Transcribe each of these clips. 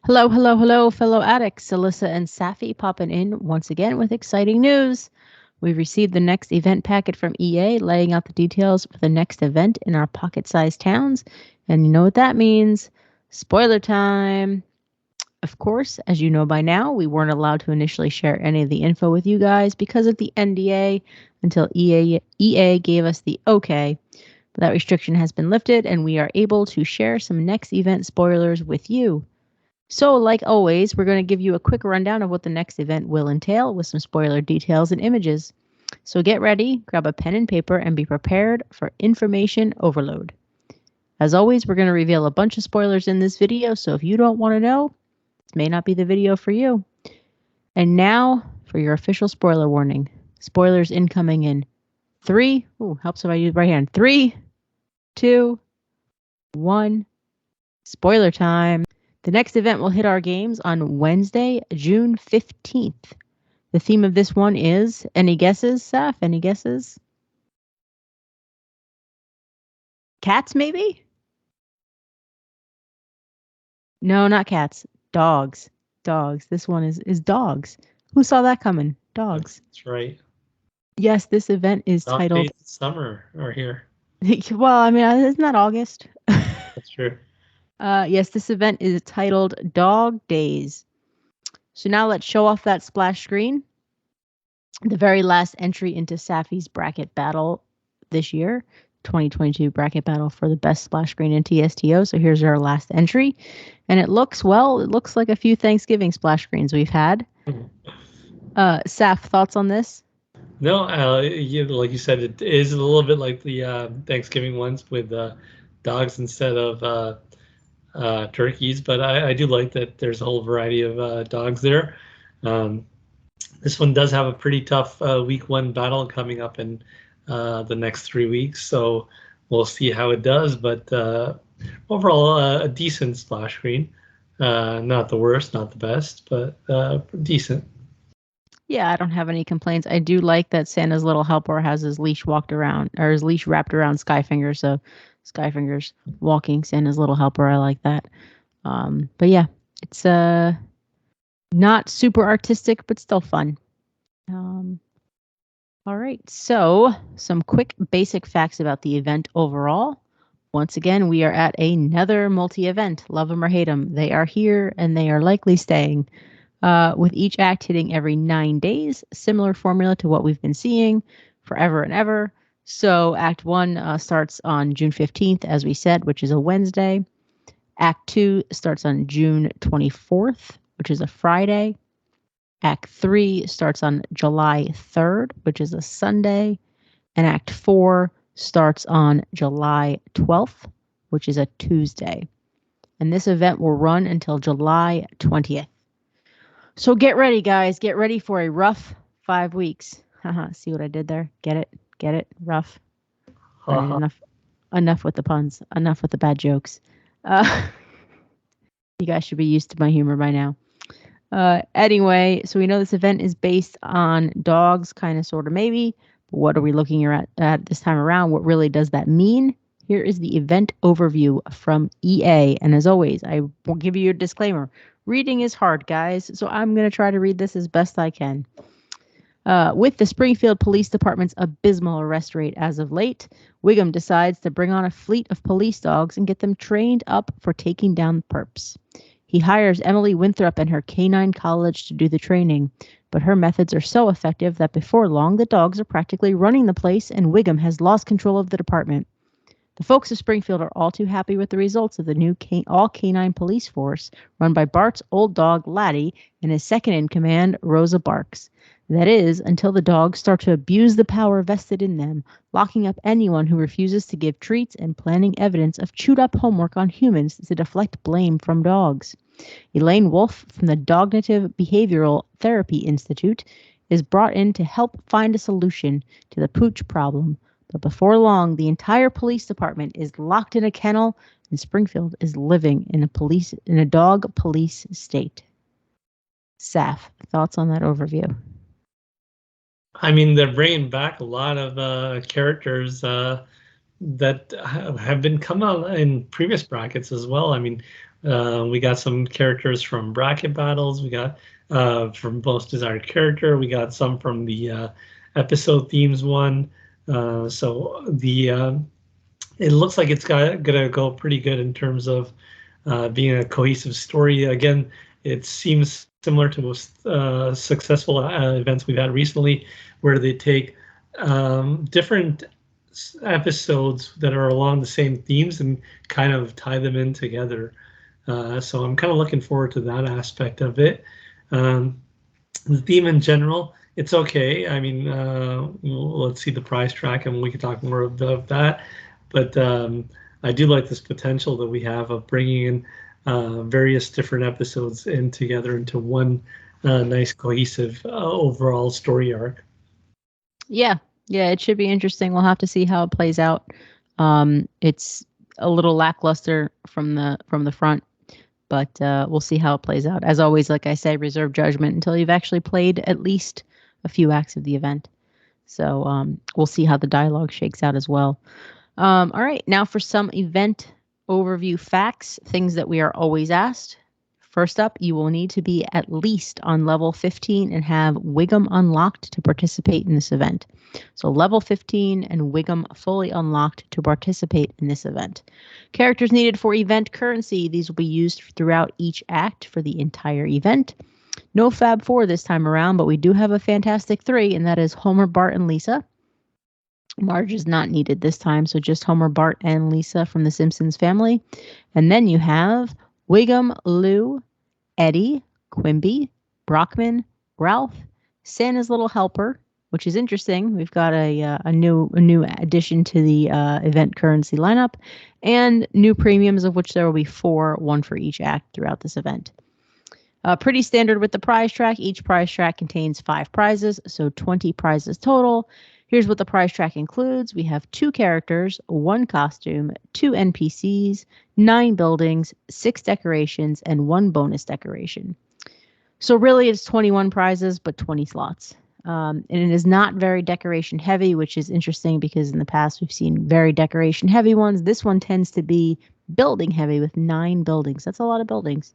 Hello, hello, hello, fellow addicts. Alyssa and Safi popping in once again with exciting news. We've received the next event packet from EA laying out the details for the next event in our pocket-sized towns. And you know what that means. Spoiler time. Of course, as you know by now, we weren't allowed to initially share any of the info with you guys because of the NDA until EA gave us the okay. But that restriction has been lifted and we are able to share some next event spoilers with you. So, like always, we're going to give you a quick rundown of what the next event will entail with some spoiler details and images. So get ready, grab a pen and paper, and be prepared for information overload. As always, we're going to reveal a bunch of spoilers in this video, so if you don't want to know, this may not be the video for you. And now for your official spoiler warning. Spoilers incoming in 3, helps if I use right hand. 3, 2, 1, spoiler time. The next event will hit our games on Wednesday, June 15th. The theme of this one is, any guesses, Saf? Any guesses? Cats, maybe? No, not cats. Dogs. Dogs. This one is dogs. Who saw that coming? Dogs. That's right. Yes, this event is Dog titled... days of summer are here. Well, I mean, isn't that August? That's true. Yes, this event is titled Dog Days. So now let's show off that splash screen. The very last entry into Safi's bracket battle this year, 2022 bracket battle for the best splash screen in TSTO. So here's our last entry. And it looks like a few Thanksgiving splash screens we've had. Saf, thoughts on this? No, like you said, it is a little bit like the Thanksgiving ones with dogs instead of turkeys, but I do like that there's a whole variety of dogs there. This one does have a pretty tough week 1 battle coming up in the next 3 weeks, so we'll see how it does, but overall a decent splash screen. Not the worst, not the best, but decent. Yeah, I don't have any complaints. I do like that Santa's little helper has his leash wrapped around Skyfinger, so Skyfinger's walking Santa's little helper. I like that. But yeah, it's not super artistic, but still fun. All right, so some quick basic facts about the event overall. Once again, we are at another multi-event. Love them or hate them, they are here and they are likely staying. With each act hitting every 9 days, similar formula to what we've been seeing forever and ever. So Act 1 starts on June 15th, as we said, which is a Wednesday. Act 2 starts on June 24th, which is a Friday. Act 3 starts on July 3rd, which is a Sunday. And Act 4 starts on July 12th, which is a Tuesday. And this event will run until July 20th. So get ready, guys. Get ready for a rough 5 weeks. Haha, see what I did there? Get it? Get it? Rough. Right, enough with the puns. Enough with the bad jokes. You guys should be used to my humor by now. Anyway, so we know this event is based on dogs, kind of, sort of, maybe. But what are we looking at this time around? What really does that mean? Here is the event overview from EA. And as always, I will give you a disclaimer. Reading is hard, guys, so I'm going to try to read this as best I can. With the Springfield Police Department's abysmal arrest rate as of late, Wiggum decides to bring on a fleet of police dogs and get them trained up for taking down perps. He hires Emily Winthrop and her canine college to do the training, but her methods are so effective that before long the dogs are practically running the place and Wiggum has lost control of the department. The folks of Springfield are all too happy with the results of the new all-canine police force run by Bart's old dog, Laddie, and his second-in-command, Rosa Barks. That is, until the dogs start to abuse the power vested in them, locking up anyone who refuses to give treats and planting evidence of chewed-up homework on humans to deflect blame from dogs. Elaine Wolf from the Cognitive Behavioral Therapy Institute is brought in to help find a solution to the pooch problem. But before long, the entire police department is locked in a kennel, and Springfield is living in a dog police state. Saf, thoughts on that overview? I mean, they're bringing back a lot of characters that have been come out in previous brackets as well. I mean, We got some characters from bracket battles. We got from most desired character. We got some from the episode themes one. So the it looks like it's gonna go pretty good in terms of being a cohesive story. Again, it seems similar to most successful events we've had recently, where they take different episodes that are along the same themes and kind of tie them in together. So I'm kind of looking forward to that aspect of it. Um, the theme in general, it's okay. I mean, let's see the price track and we can talk more about that. But I do like this potential that we have of bringing in various different episodes in together into one nice cohesive overall story arc. Yeah, yeah, it should be interesting. We'll have to see how it plays out. It's a little lackluster from the front, but we'll see how it plays out. As always, like I say, reserve judgment until you've actually played at least a few acts of the event. So we'll see how the dialogue shakes out as well. All right, now for some event overview facts, things that we are always asked. First up, you will need to be at least on level 15 and have Wiggum unlocked to participate in this event. So level 15 and Wiggum fully unlocked to participate in this event. Characters needed for event currency. These will be used throughout each act for the entire event. No Fab 4 this time around, but we do have a Fantastic 3, and that is Homer, Bart, and Lisa. Marge is not needed this time, so just Homer, Bart, and Lisa from the Simpsons family. And then you have Wiggum, Lou, Eddie, Quimby, Brockman, Ralph, Santa's Little Helper, which is interesting. We've got a new addition to the event currency lineup, and new premiums, of which there will be 4, 1 for each act throughout this event. Pretty standard with the prize track. Each prize track contains 5 prizes, so 20 prizes total. Here's what the prize track includes. We have 2 characters, 1 costume, 2 NPCs, 9 buildings, 6 decorations, and 1 bonus decoration. So really it's 21 prizes, but 20 slots. And it is not very decoration heavy, which is interesting because in the past we've seen very decoration heavy ones. This one tends to be building heavy with 9 buildings. That's a lot of buildings.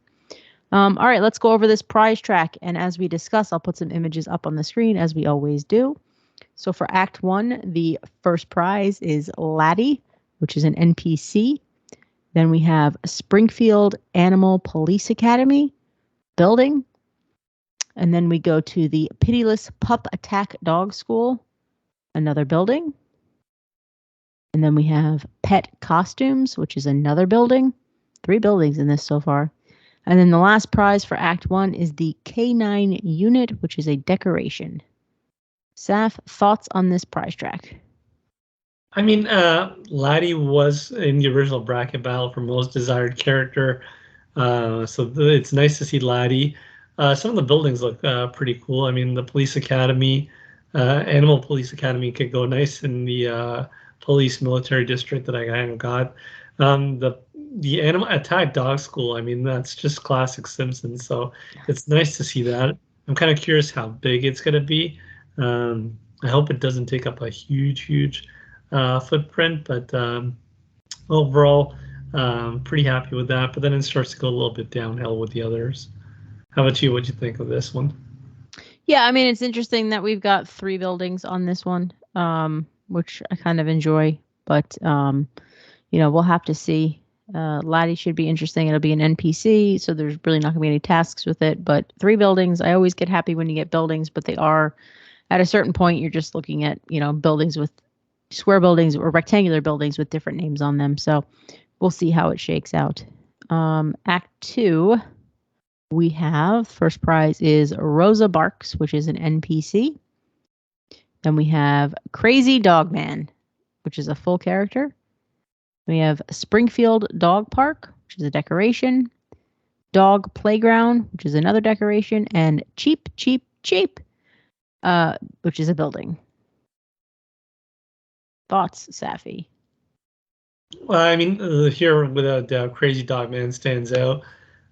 All right, let's go over this prize track. And as we discuss, I'll put some images up on the screen as we always do. So for Act 1, the first prize is Laddie, which is an NPC. Then we have Springfield Animal Police Academy building. And then we go to the Pitiless Pup Attack Dog School, another building. And then we have Pet Costumes, which is another building. 3 buildings in this so far. And then the last prize for Act 1 is the K9 Unit, which is a decoration. Saf, thoughts on this prize track? I mean, Laddie was in the original bracket battle for most desired character, so it's nice to see Laddie. Some of the buildings look pretty cool. I mean, the police academy, Animal Police Academy could go nice in the police military district that I kind of got. The Animal Attack Dog School, I mean, that's just classic Simpsons, so it's nice to see that. I'm kind of curious how big it's going to be. I hope it doesn't take up a huge footprint, but overall, pretty happy with that. But then it starts to go a little bit downhill with the others. How about you? What'd you think of this one? Yeah, I mean, it's interesting that we've got 3 buildings on this one, which I kind of enjoy. But, we'll have to see. Laddie should be interesting. It'll be an NPC, so there's really not going to be any tasks with it. But 3 buildings, I always get happy when you get buildings, but they are, at a certain point, you're just looking at, buildings with square buildings or rectangular buildings with different names on them. So we'll see how it shakes out. Act 2, we have, first prize is Rosa Barks, which is an NPC. Then we have Crazy Dog Man, which is a full character. We have Springfield Dog Park, which is a decoration. Dog Playground, which is another decoration. And Cheap, which is a building. Thoughts, Safi? Well, I mean, here without doubt, Crazy Dog Man stands out.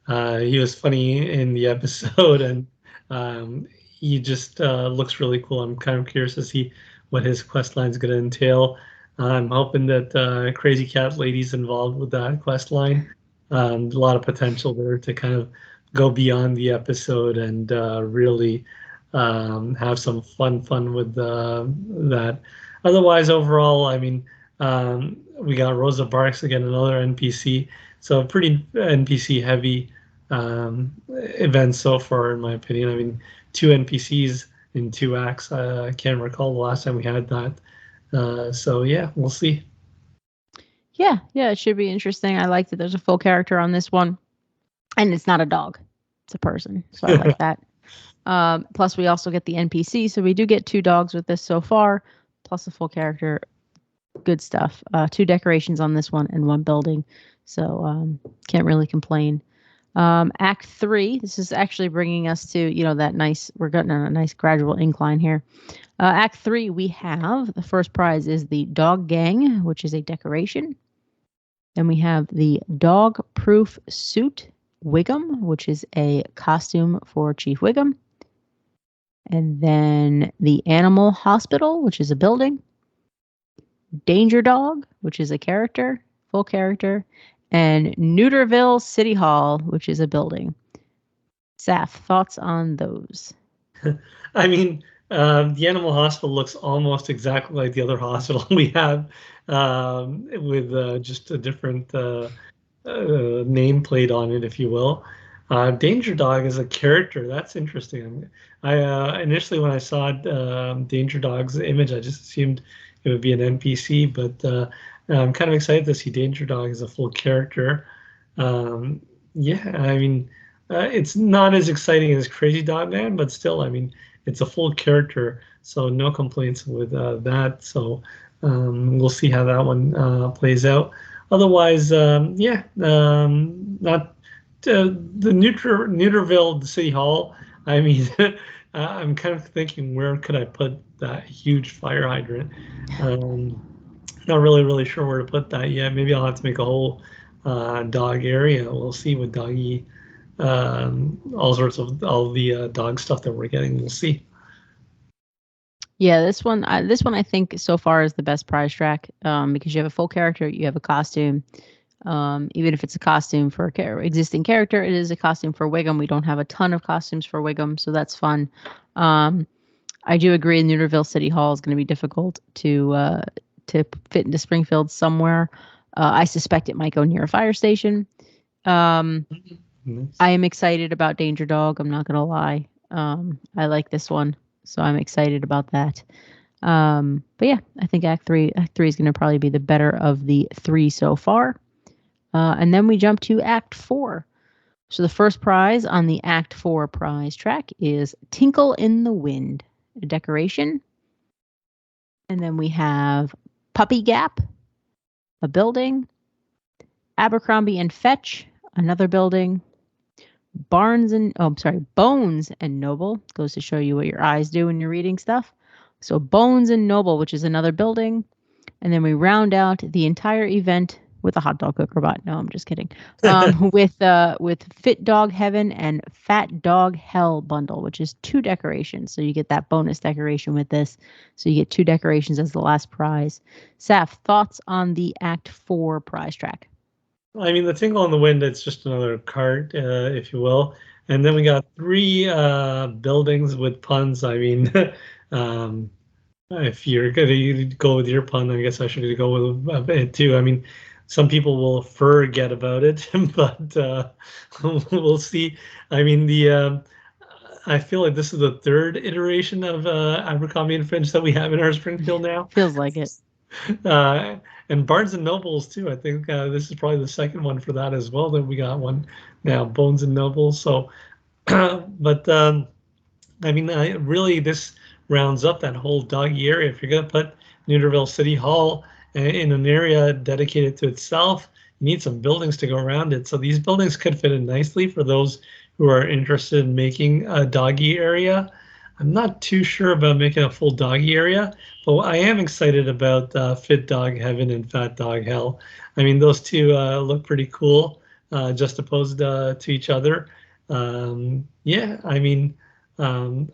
He was funny in the episode, and he just looks really cool. I'm kind of curious to see what his quest line is going to entail. I'm hoping that Crazy Cat Lady's involved with that quest line. A lot of potential there to kind of go beyond the episode and really have some fun with that. Otherwise, overall, I mean, we got Rosa Parks again, another NPC. So pretty NPC heavy event so far, in my opinion. I mean, two NPCs in two acts. I can't recall the last time we had that. So yeah, we'll see. Yeah, it should be interesting. I like that there's a full character on this one, and it's not a dog; it's a person. So I like that. Plus, we also get the NPC, so we do get 2 dogs with this so far, plus a full character. Good stuff. 2 decorations on this one and 1 building, so can't really complain. Act 3. This is actually bringing us to that nice. We're getting on a nice gradual incline here. Act 3, we have the first prize is the Dog Gang, which is a decoration. Then we have the Dog Proof Suit Wiggum, which is a costume for Chief Wiggum. And then the Animal Hospital, which is a building. Danger Dog, which is a character, full character. And Neuterville City Hall, which is a building. Saf, thoughts on those? I mean, the animal hospital looks almost exactly like the other hospital we have, with just a different nameplate on it, if you will. Danger Dog is a character. That's interesting. I initially, when I saw Danger Dog's image, I just assumed it would be an NPC, but I'm kind of excited to see Danger Dog as a full character. Yeah, I mean, it's not as exciting as Crazy Dog Man, but still, I mean, it's a full character, so no complaints with that. So we'll see how that one plays out. Otherwise, yeah, not the Neuterville City Hall. I mean, I'm kind of thinking, where could I put that huge fire hydrant? Not really sure where to put that yet. Maybe I'll have to make a whole dog area. We'll see with doggy, all sorts of all the dog stuff that we're getting. We'll see. Yeah, this one I think so far is the best prize track, because you have a full character, you have a costume. Even if it's a costume for existing character, it is a costume for Wiggum. We don't have a ton of costumes for Wiggum, so that's fun. I do agree Neuterville City Hall is going to be difficult to fit into Springfield somewhere. I suspect it might go near a fire station. Nice. I am excited about Danger Dog. I'm not going to lie. I like this one, so I'm excited about that. But yeah, I think Act 3 is going to probably be the better of the 3 so far. And then we jump to Act 4. So the first prize on the Act 4 prize track is Tinkle in the Wind, a decoration. And then we have Puppy Gap, a building. Abercrombie and Fetch, another building. Bones and Noble. Goes to show you what your eyes do when you're reading stuff. So Bones and Noble, which is another building. And then we round out the entire event with a hot dog cooker bot. No, I'm just kidding. With Fit Dog Heaven and Fat Dog Hell bundle, which is 2 decorations. So you get that bonus decoration with this. So you get 2 decorations as the last prize. Saf, thoughts on the Act 4 prize track? I mean, the Tingle in the Wind, it's just another cart, if you will. And then we got 3 buildings with puns. I mean, if you're going to go with your pun, I guess I should go with it too. I mean, some people will forget about it, but we'll see. I mean, I feel like this is the 3rd iteration of Abercrombie and Fitch that we have in our Springfield now. Feels like it. And Barnes and Nobles too. I think this is probably the 2nd one for that as well. That we got one now, Bones and Nobles. So, but I mean, really, this rounds up that whole doggy area. If you're going to put Neuterville City Hall in an area dedicated to itself, you need some buildings to go around it. So these buildings could fit in nicely for those who are interested in making a doggy area. I'm not too sure about making a full doggy area, but I am excited about Fit Dog Heaven and Fat Dog Hell. I mean, those two look pretty cool, just opposed to each other. Yeah, I mean,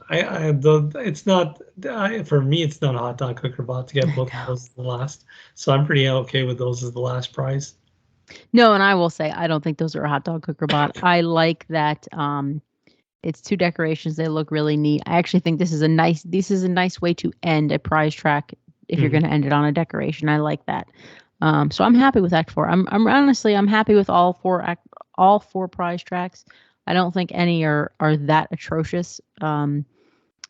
it's not for me. It's not a hot dog cooker bot to get both of those as the last. So I'm pretty okay with those as the last prize. No, and I will say I don't think those are a hot dog cooker bot. I like that it's 2 decorations. They look really neat. I actually think this is a nice way to end a prize track if you're Mhm. going to end it on a decoration. I like that. So I'm happy with Act 4. I'm honestly I'm happy with all 4 prize tracks. I don't think any are that atrocious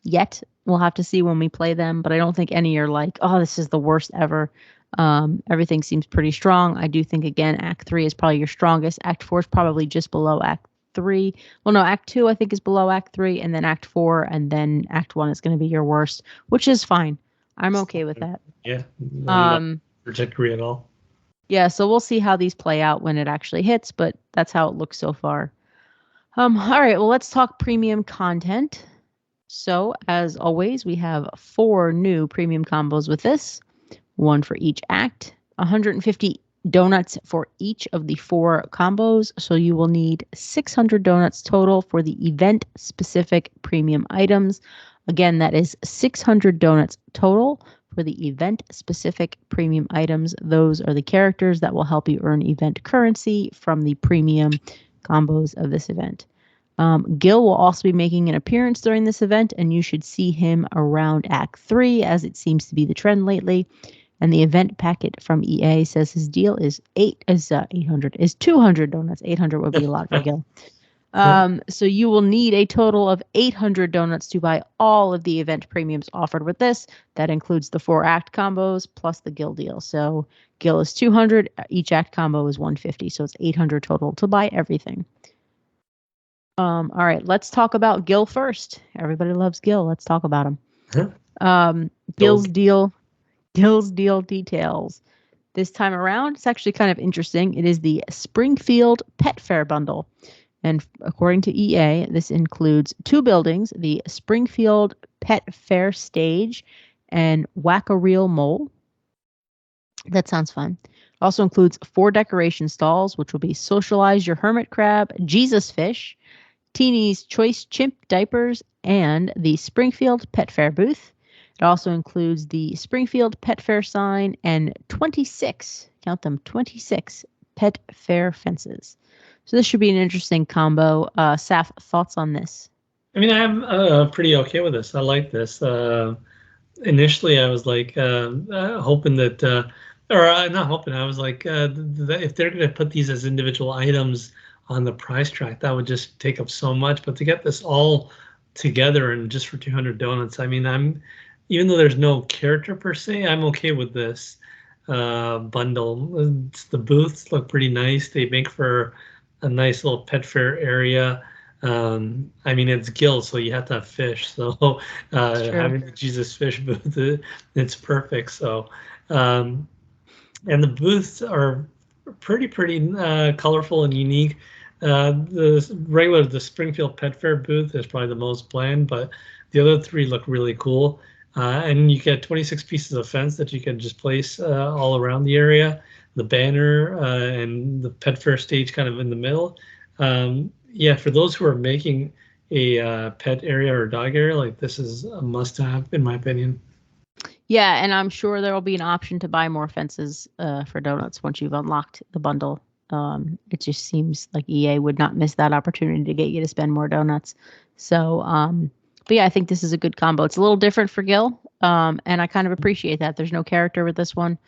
yet. We'll have to see when we play them, but I don't think any are like, oh, this is the worst ever. Everything seems pretty strong. I do think again, Act 3 is probably your strongest. Act 4 is probably just below Act 3. Well, no, Act 2 I think is below Act 3, and then Act 4, and then Act 1 is going to be your worst, which is fine. I'm okay with that. Yeah, not a Um, trajectory at all. yeah, so we'll see how these play out when it actually hits, but that's how it looks so far. All right, well, let's talk premium content. So, as always, we have 4 new premium combos with this, one for each act, 150 donuts for each of the 4 combos. So, you will need 600 donuts total for the event specific premium items. Again, that is 600 donuts total for the event specific premium items. Those are the characters that will help you earn event currency from the premium combos of this event. Gil will also be making an appearance during this event, and you should see him around Act 3, as it seems to be the trend lately. And the event packet from EA says his deal is 200 donuts. 800 would be a lot for Gil. So you will need a total of 800 donuts to buy all of the event premiums offered with this. That includes the 4 act combos plus the Gil deal. So Gil is 200, each act combo is 150, so it's 800 total to buy everything. All right, let's talk about Gil first. Everybody loves Gil. Let's talk about him. Gil's deal details. This time around, it's actually kind of interesting. It is the Springfield Pet Fair bundle. And according to EA, this includes 2 buildings, the Springfield Pet Fair stage and Whack-A-Reel Mole. That sounds fun. It also includes 4 decoration stalls, which will be Socialize Your Hermit Crab, Jesus Fish, Teeny's Choice Chimp Diapers, and the Springfield Pet Fair booth. It also includes the Springfield Pet Fair sign and 26, count them, 26 Pet Fair fences. So this should be an interesting combo. Saf, thoughts on this? I mean, I'm pretty okay with this. I like this. Initially, I was like hoping that, or not hoping. I was like, if they're going to put these as individual items on the price track, that would just take up so much. But to get this all together and just for 200 donuts, I mean, even though there's no character per se, I'm okay with this bundle. The booths look pretty nice. They make for a nice little pet fair area. I mean, it's Gil, so you have to have fish. So having the Jesus fish booth, it's perfect. So, and the booths are pretty colorful and unique. The Springfield Pet Fair booth is probably the most bland, but the other 3 look really cool. And you get 26 pieces of fence that you can just place all around the area. The banner and the Pet Fair stage kind of in the middle. Yeah, for those who are making a pet area or dog area, like this is a must-have in my opinion. Yeah, and I'm sure there will be an option to buy more fences for donuts once you've unlocked the bundle. It just seems like EA would not miss that opportunity to get you to spend more donuts. So, but yeah, I think this is a good combo. It's a little different for Gil, and I kind of appreciate that. There's no character with this one,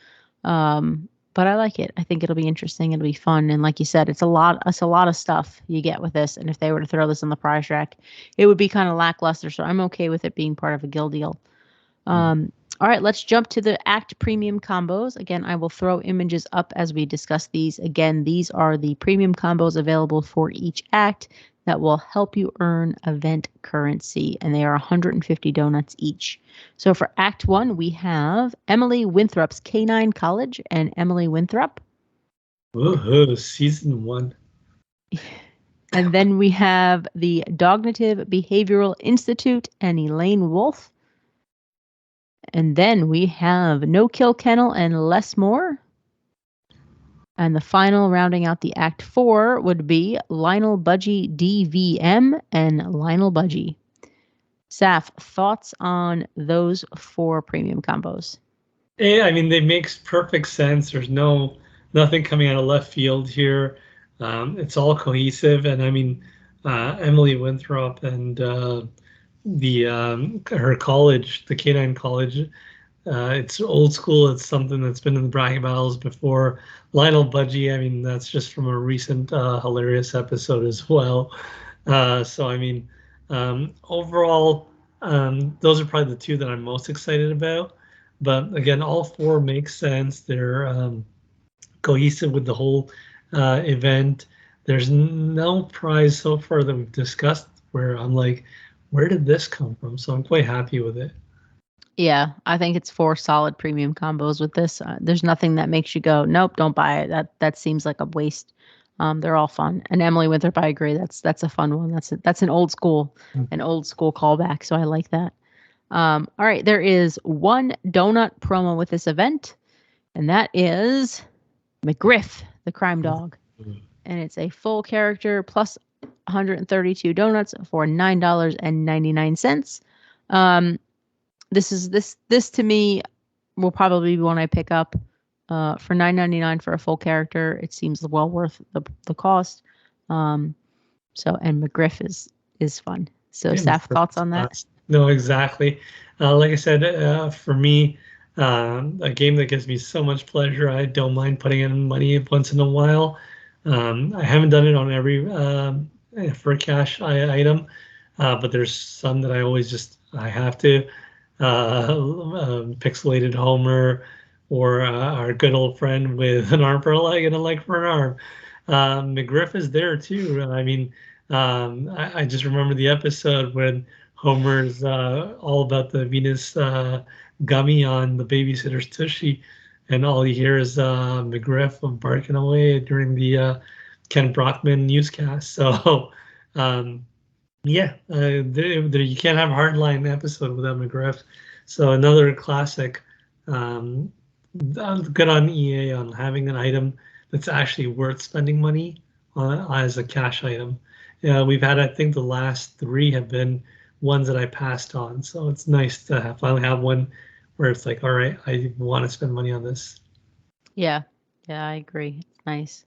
but I like it. I think it'll be interesting. It'll be fun, and like you said, it's a lot of stuff you get with this. And if they were to throw this on the prize rack, it would be kind of lackluster. So I'm okay with it being part of a Gil deal. All right, let's jump to the Act Premium combos. Again, I will throw images up as we discuss these. Again, these are the premium combos available for each act that will help you earn event currency, and they are 150 donuts each. So for Act 1, we have Emily Winthrop's Canine College and Emily Winthrop. Woohoo, season 1. And then we have the Dognitive Behavioral Institute and Elaine Wolf. And then we have No Kill Kennel and Les Moore. And the final rounding out the Act 4 would be Lionel Budgie DVM and Lionel Budgie. Saf, thoughts on those 4 premium combos? Yeah, I mean, they makes perfect sense. There's no nothing coming out of left field here. It's all cohesive, and I mean, Emily Winthrop and the her college, the Canine College. It's old school. It's something that's been in the bragging battles before. Lionel Budgie, I mean, that's just from a recent hilarious episode as well. So, I mean, overall, those are probably the two that I'm most excited about. But again, all four make sense. They're cohesive with the whole event. There's no prize so far that we've discussed where I'm like, where did this come from? So I'm quite happy with it. Yeah, I think it's 4 solid premium combos with this. There's nothing that makes you go, "Nope, don't buy it." That seems like a waste. They're all fun. And Emily Winthrop, I agree. That's a fun one. That's an old school callback. So I like that. All right, there is one donut promo with this event, and that is McGriff, the crime dog. And it's a full character plus 132 donuts for $9.99. This to me will probably be one I pick up for $9.99 for a full character. It seems well worth the cost. And McGriff is fun. So, Yeah, Saf, thoughts on that? no, exactly. Like I said, for me, a game that gives me so much pleasure, I don't mind putting in money once in a while. I haven't done it on every for a cash item, but there's some that I have to. Pixelated Homer, or our good old friend with an arm for a leg and a leg for an arm. McGriff is there too. I mean, I just remember the episode when Homer's all about the Venus gummy on the babysitter's tushy, and all you hear is McGriff barking away during the Ken Brockman newscast. So, yeah, you can't have a hardline episode without McGriff. So another classic. Um, Good on EA on having an item that's actually worth spending money on as a cash item. Yeah, we've had, I think the last three have been ones that I passed on. So it's nice to finally have one where it's like, all right, I want to spend money on this. Yeah. Yeah, I agree. It's nice.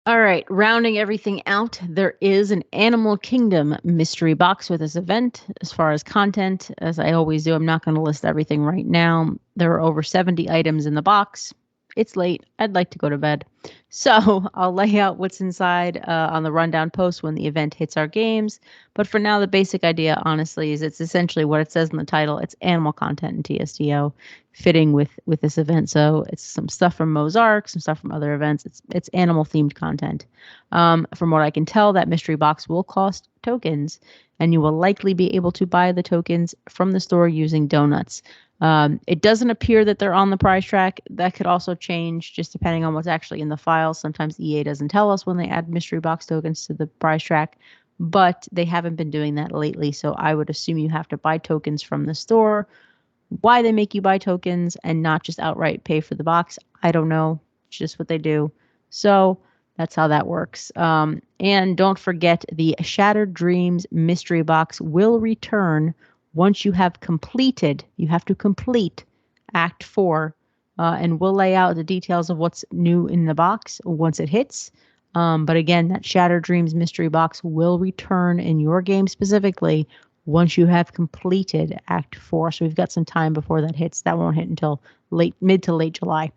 All right, rounding everything out, there is an Animal Kingdom mystery box with this event. As far as content, as I always do, I'm not going to list everything right now. There are over 70 items in the box. It's late. I'd like to go to bed. So I'll lay out what's inside on the rundown post when the event hits our games. But for now, the basic idea, honestly, is it's essentially what it says in the title. It's animal content in TSTO, fitting with this event. So it's some stuff from Mozark, some stuff from other events. It's animal themed content. From what I can tell, that mystery box will cost tokens, and you will likely be able to buy the tokens from the store using donuts. It doesn't appear that they're on the prize track. That could also change just depending on what's actually in the file. Sometimes EA doesn't tell us when they add mystery box tokens to the prize track, but they haven't been doing that lately. So I would assume you have to buy tokens from the store. Why they make you buy tokens and not just outright pay for the box, I don't know. It's just what they do. So that's how that works. And don't forget, the Shattered Dreams mystery box will return once you have to complete Act 4, and we'll lay out the details of what's new in the box once it hits. But again, that Shattered Dreams mystery box will return in your game specifically once you have completed Act 4. So we've got some time before that hits. That won't hit until mid to late July.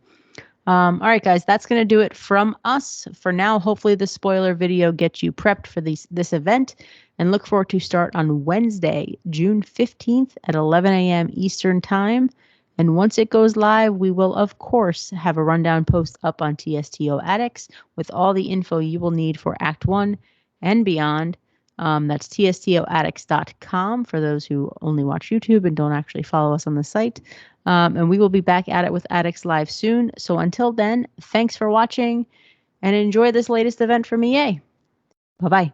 All right, guys, that's going to do it from us for now. Hopefully the spoiler video gets you prepped for this event, and look forward to start on Wednesday, June 15th at 11 a.m. Eastern Time. And once it goes live, we will, of course, have a rundown post up on TSTO Addicts with all the info you will need for Act 1 and beyond. That's tstoaddicts.com for those who only watch YouTube and don't actually follow us on the site. And we will be back at it with Addicts Live soon. So until then, thanks for watching and enjoy this latest event from EA. Bye-bye.